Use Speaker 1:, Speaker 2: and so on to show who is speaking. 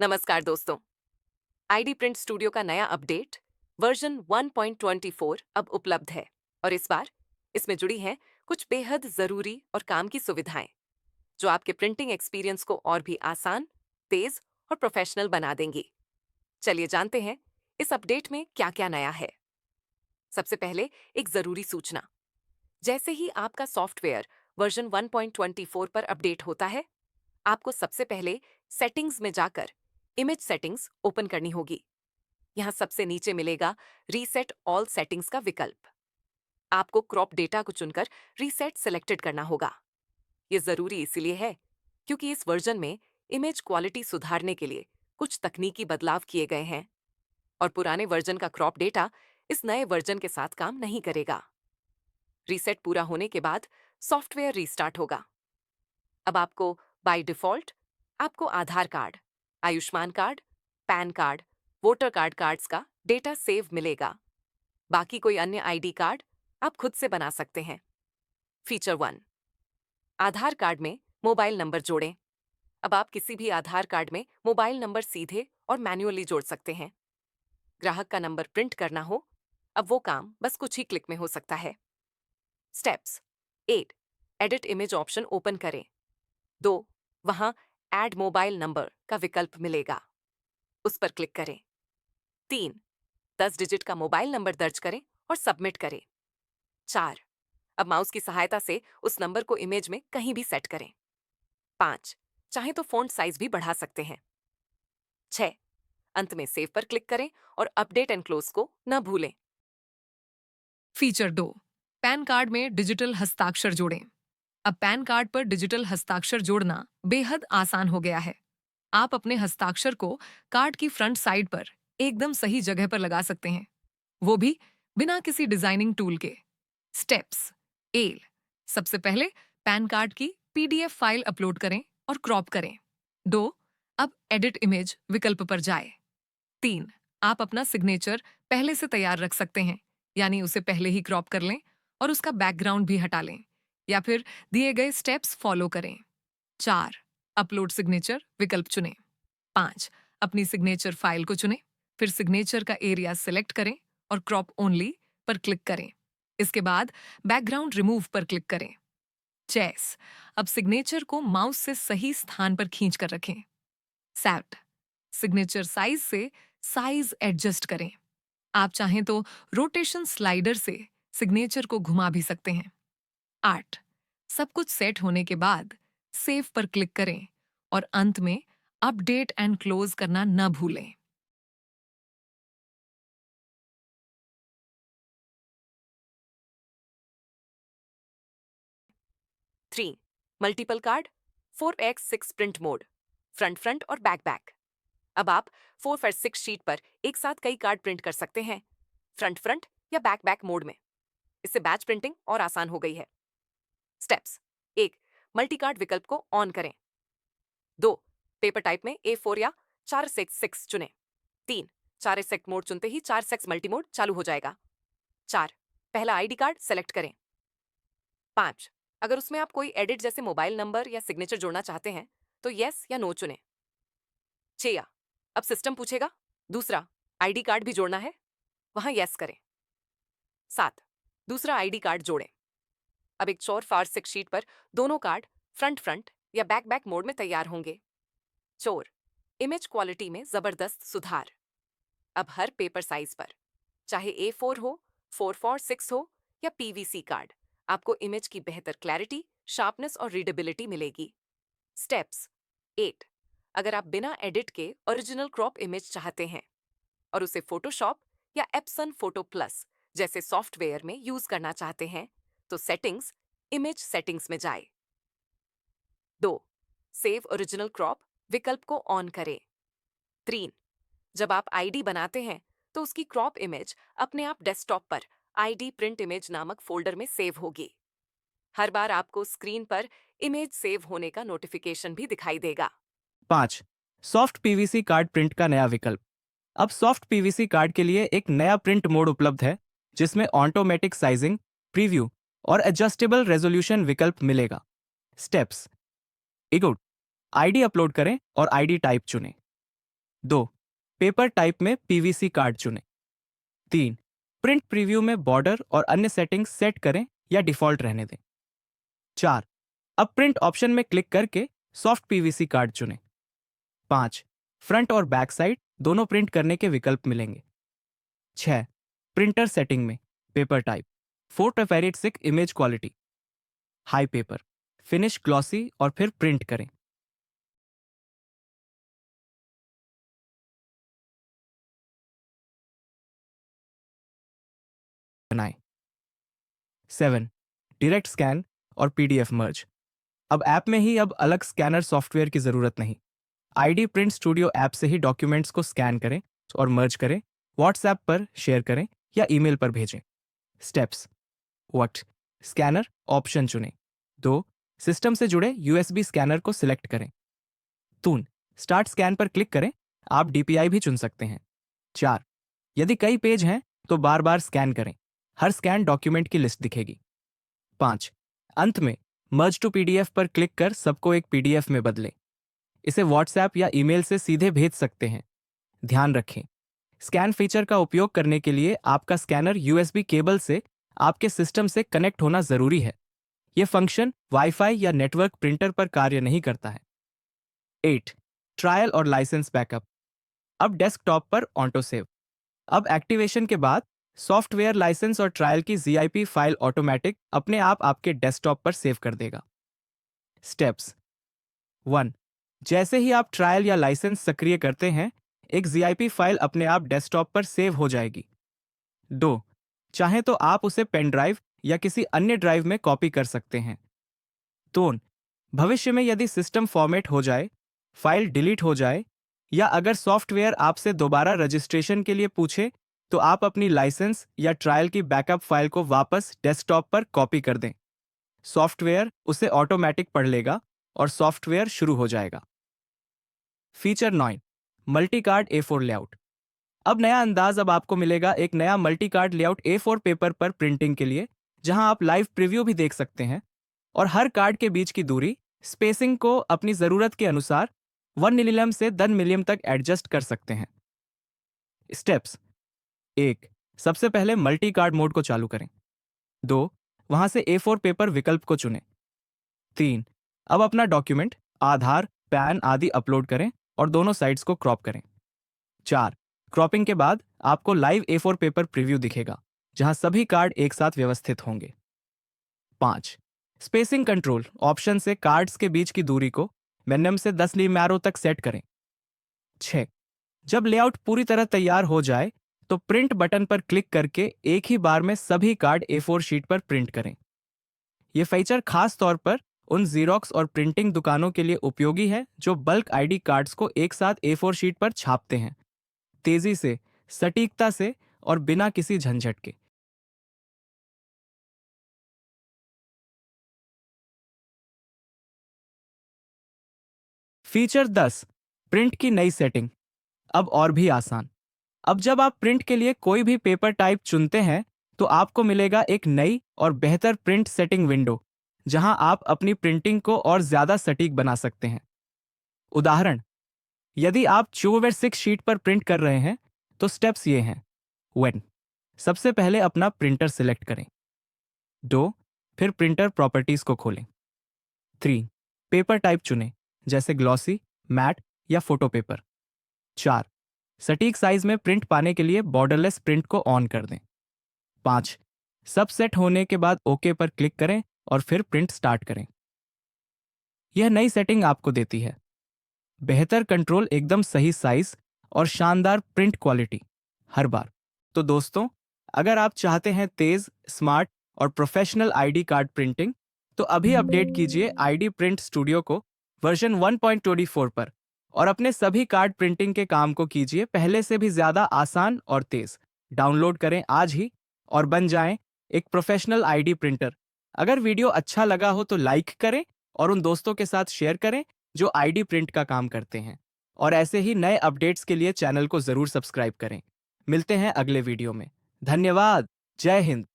Speaker 1: नमस्कार दोस्तों। ID print studio का नया अपडेट वर्जन 1.24 अब उपलब्ध है और इस बार इसमें जुड़ी हैं कुछ बेहद जरूरी और काम की सुविधाएं जो आपके प्रिंटिंग एक्सपीरियंस को और भी आसान, तेज और प्रोफेशनल बना देंगी। चलिए जानते हैं इस अपडेट में क्या-क्या नया है। सबसे पहले एक जरूरी सूचना। जैसे ही आपका सॉफ्टवेयर वर्जन 1.24 पर अपडेट होता है, आपको सबसे पहले सेटिंग्स में जाकर इमेज सेटिंग्स ओपन करनी होगी। यहाँ सबसे नीचे मिलेगा रीसेट ऑल सेटिंग्स का विकल्प। आपको क्रॉप डेटा को चुनकर रीसेट सिलेक्टेड करना होगा। ये जरूरी इसलिए है क्योंकि इस वर्जन में इमेज क्वालिटी सुधारने के लिए कुछ तकनीकी बदलाव किए गए हैं और पुराने वर्जन का क्रॉप डेटा इस नए वर्जन के साथ काम नहीं करेगा। रीसेट पूरा होने के बाद सॉफ्टवेयर रीस्टार्ट होगा। अब आपको बाय डिफॉल्ट आपको Aadhaar card, Ayushman card, PAN card, voter card cards का डेटा सेव मिलेगा। बाकी कोई अन्य आईडी कार्ड आप खुद से बना सकते हैं। फीचर 1, आधार कार्ड में मोबाइल नंबर जोड़ें। अब आप किसी भी आधार कार्ड में मोबाइल नंबर सीधे और मैन्युअली जोड़ सकते हैं। ग्राहक का नंबर प्रिंट करना हो, अब वो काम बस कुछ ही क्लिक में हो सकता है। Steps 8, edit image option open करें। 2, वहां ऐड मोबाइल नंबर का विकल्प मिलेगा, उस पर क्लिक करें। 3, 10 डिजिट का मोबाइल नंबर दर्ज करें और सबमिट करें। 4, अब माउस की सहायता से उस नंबर को इमेज में कहीं भी सेट करें। 5, चाहे तो फॉन्ट साइज भी बढ़ा सकते हैं। 6, अंत में सेव पर क्लिक करें और अपडेट एंड क्लोज को न भूलें।
Speaker 2: फीचर 2, पैन कार्ड में डिजिटल हस्ताक्षर जोड़ें। अब पैन कार्ड पर डिजिटल हस्ताक्षर जोड़ना बेहद आसान हो गया है। आप अपने हस्ताक्षर को कार्ड की फ्रंट साइड पर एकदम सही जगह पर लगा सकते हैं, वो भी बिना किसी डिजाइनिंग टूल के। स्टेप्स 1, सबसे पहले पैन कार्ड की पीडीएफ फाइल अपलोड करें और क्रॉप करें। 2, अब एडिट इमेज विकल्प पर जाए। 3, आप अपना सिग्नेचर पहले से तैयार रख सकते हैं, यानी उसे पहले ही क्रॉप कर लें और उसका बैकग्राउंड भी हटा लें, या फिर दिए गए स्टेप्स फॉलो करें। 4, अपलोड सिग्नेचर विकल्प चुनें। 5, अपनी सिग्नेचर फाइल को चुनें, फिर सिग्नेचर का एरिया सिलेक्ट करें और क्रॉप ओनली पर क्लिक करें। इसके बाद बैकग्राउंड रिमूव पर क्लिक करें। 6, अब सिग्नेचर को माउस से सही स्थान पर खींच कर रखें। 7, सिग्नेचर साइज से साइज एडजस्ट करें। आप चाहें तो रोटेशन स्लाइडर से सिग्नेचर को घुमा भी सकते हैं। 8, सब कुछ सेट होने के बाद सेव पर क्लिक करें और अंत में अपडेट एंड क्लोज करना न भूलें।
Speaker 1: 3, multiple card 4x6 print mode, front front और बैक बैक। अब आप 4x6 शीट पर एक साथ कई कार्ड प्रिंट कर सकते हैं, फ्रंट फ्रंट या बैक बैक मोड में। इससे बैच प्रिंटिंग और आसान हो गई है। स्टेप्स 1, मल्टी कार्ड विकल्प को ऑन करें। 2, पेपर टाइप में A4 या 4x6 चुनें। 3, 4x मोड चुनते ही 4x मल्टी मोड चालू हो जाएगा। 4, पहला आईडी कार्ड सेलेक्ट करें। 5, अगर उसमें आप कोई एडिट जैसे मोबाइल नंबर या सिग्नेचर जोड़ना चाहते हैं तो यस या नो चुनें। 6, अब सिस्टम पूछेगा दूसरा आईडी कार्ड भी जोड़ना है, वहां यस करें। 7, दूसरा आईडी कार्ड जोड़ें। अब एक 4x6 शीट पर दोनों कार्ड फ्रंट फ्रंट या बैक बैक मोड में तैयार होंगे। 4, इमेज क्वालिटी में जबरदस्त सुधार। अब हर पेपर साइज पर, चाहे A4 हो, 4x6 हो या PVC कार्ड, आपको इमेज की बेहतर क्लैरिटी, शार्पनेस और रीडेबिलिटी मिलेगी। स्टेप्स 8, अगर आप बिना एडिट के ओरिजिनल क्रॉप इमेज चाहते हैं और उसे फोटोशॉप या एप्सन फोटो प्लस जैसे सॉफ्टवेयर में यूज करना चाहते हैं तो सेटिंग्स, इमेज सेटिंग्स में जाए। 2, सेव ओरिजिनल क्रॉप विकल्प को ऑन करें। 3, जब आप आईडी बनाते हैं तो उसकी क्रॉप इमेज अपने आप डेस्कटॉप पर आईडी प्रिंट इमेज नामक फोल्डर में सेव होगी। हर बार आपको स्क्रीन पर इमेज सेव होने का नोटिफिकेशन भी दिखाई देगा।
Speaker 3: 5, सॉफ्ट पीवीसी कार्ड प्रिंट का नया विकल्प। अब सॉफ्ट पीवीसी कार्ड के लिए एक नया प्रिंट मोड उपलब्ध है जिसमें ऑटोमेटिक साइजिंग, प्रीव्यू और एडजस्टेबल रेजोल्यूशन विकल्प मिलेगा। स्टेप्स 1, आईडी अपलोड करें और आईडी टाइप चुनें। 2. पेपर टाइप में पीवीसी कार्ड चुनें। 3. प्रिंट प्रीव्यू में बॉर्डर और अन्य सेटिंग्स सेट करें या डिफॉल्ट रहने दें। 4. अब प्रिंट ऑप्शन में क्लिक करके सॉफ्ट पीवीसी कार्ड चुनें। 5. फ्रंट और बैक साइड दोनों प्रिंट करने के विकल्प मिलेंगे। 6. प्रिंटर सेटिंग में पेपर टाइप, फोटोफेरेटिक image quality, high paper, finish glossy और फिर प्रिंट करें। बनाएं। 7. डायरेक्ट स्कैन और पीडीएफ मर्ज। अब ऐप में ही अब अलग स्कैनर सॉफ्टवेयर की जरूरत नहीं। आईडी प्रिंट स्टूडियो ऐप से ही डॉक्यूमेंट्स को स्कैन करें और मर्ज करें, व्हाट्सएप पर शेयर करें या ईमेल पर भेजें। स्टेप्स: 1. स्कैनर ऑप्शन चुनें। 2. सिस्टम से जुड़े यूएसबी स्कैनर को सिलेक्ट करें। 3. स्टार्ट स्कैन पर क्लिक करें, आप डीपीआई भी चुन सकते हैं। 4. यदि कई पेज हैं तो बार बार स्कैन करें, हर स्कैन डॉक्यूमेंट की लिस्ट दिखेगी। 5. अंत में मर्ज टू पीडीएफ पर क्लिक कर सबको एक पीडीएफ में बदलें। इसे व्हाट्सएप या ईमेल से सीधे भेज सकते हैं। ध्यान रखें, स्कैन फीचर का उपयोग करने के लिए आपका स्कैनर यूएसबी केबल से आपके सिस्टम से कनेक्ट होना जरूरी है। यह फंक्शन वाईफाई या नेटवर्क प्रिंटर पर कार्य नहीं करता है। 8. ट्रायल और लाइसेंस बैकअप। अब डेस्कटॉप पर ऑटो सेव। अब एक्टिवेशन के बाद सॉफ्टवेयर लाइसेंस और ट्रायल की जीआईपी फाइल ऑटोमेटिक अपने आप आपके डेस्कटॉप पर सेव कर देगा। स्टेप्स: 1. जैसे ही आप ट्रायल या लाइसेंस सक्रिय करते हैं, एक जीआईपी फाइल अपने आप डेस्कटॉप पर सेव हो जाएगी। 2. चाहे तो आप उसे पेन ड्राइव या किसी अन्य ड्राइव में कॉपी कर सकते हैं। 3. भविष्य में यदि सिस्टम फॉर्मेट हो जाए, फाइल डिलीट हो जाए या अगर सॉफ्टवेयर आपसे दोबारा रजिस्ट्रेशन के लिए पूछे, तो आप अपनी लाइसेंस या ट्रायल की बैकअप फाइल को वापस डेस्कटॉप पर कॉपी कर दें। सॉफ्टवेयर उसे ऑटोमेटिक पढ़ लेगा और सॉफ्टवेयर शुरू हो जाएगा। Feature 9. Multi card A4 layout. अब नया अंदाज अब आपको मिलेगा एक नया multi card layout A4 paper पर प्रिंटिंग के लिए, जहां आप लाइव प्रीव्यू भी देख सकते हैं और हर कार्ड के बीच की दूरी, स्पेसिंग को अपनी जरूरत के अनुसार 1 मिलीमीटर से 10 मिलीमीटर तक एडजस्ट कर सकते हैं। स्टेप्स: 1. सबसे पहले मल्टी कार्ड मोड को चालू करें। 2. वहां से A4 पेपर विकल्प को चुनें। 3. अब अपना डॉक्यूमेंट, आधार, पैन आदि अपलोड करें और दोनों साइड्स को क्रॉप करें। 4. क्रॉपिंग के बाद आपको लाइव A4 पेपर प्रीव्यू दिखेगा, जहां सभी कार्ड एक साथ व्यवस्थित होंगे। 5. स्पेसिंग कंट्रोल ऑप्शन से कार्ड्स के बीच की दूरी को मिनिमम से 10 मिलीमीटर तक सेट करें। 6. जब लेआउट पूरी तरह तैयार हो जाए तो प्रिंट बटन पर क्लिक करके एक ही बार में सभी कार्ड A4 शीट पर प्रिंट करें। यह फीचर खास तौर पर उन जीरोक्स और प्रिंटिंग दुकानों के लिए उपयोगी है जो बल्क आईडी कार्ड्स को एक साथ A4 शीट पर छापते हैं, तेजी से, सटीकता से और बिना किसी झंझट के। फीचर 10. प्रिंट की नई सेटिंग, अब और भी आसान। अब जब आप प्रिंट के लिए कोई भी पेपर टाइप चुनते हैं तो आपको मिलेगा एक नई और बेहतर प्रिंट सेटिंग विंडो, जहां आप अपनी प्रिंटिंग को और ज्यादा सटीक बना सकते हैं। उदाहरण: यदि आप 2/6 शीट पर प्रिंट कर रहे हैं तो स्टेप्स ये हैं। 1. सबसे पहले अपना प्रिंटर सिलेक्ट करें। 2. फिर प्रिंटर प्रॉपर्टीज को खोलें। 3. पेपर टाइप चुनें, जैसे ग्लॉसी, मैट या फोटो पेपर। 4. सटीक साइज में प्रिंट पाने के लिए बॉर्डरलेस प्रिंट को ऑन कर दें। 5. सब सेट होने के बाद ओके पर क्लिक करें और फिर प्रिंट स्टार्ट करें। यह नई सेटिंग आपको देती है बेहतर कंट्रोल, एकदम सही साइज और शानदार प्रिंट क्वालिटी हर बार। तो दोस्तों, अगर आप चाहते हैं तेज, स्मार्ट और प्रोफेशनल आईडी कार्ड प्रिंटिंग, तो अभी अपडेट कीजिए आईडी प्रिंट स्टूडियो को वर्जन 1.24 पर और अपने सभी कार्ड प्रिंटिंग के काम को कीजिए पहले से भी ज्यादा आसान और तेज। डाउनलोड करें आज ही और बन जाएं एक प्रोफेशनल आईडी प्रिंटर। अगर वीडियो अच्छा लगा हो तो लाइक करें और उन दोस्तों के साथ शेयर करें जो आईडी प्रिंट का काम करते हैं। और ऐसे ही नए अपडेट्स के लिए चैनल को जरूर सब्सक्राइब करें। मिलते हैं अगले वीडियो में। धन्यवाद। जय हिंद।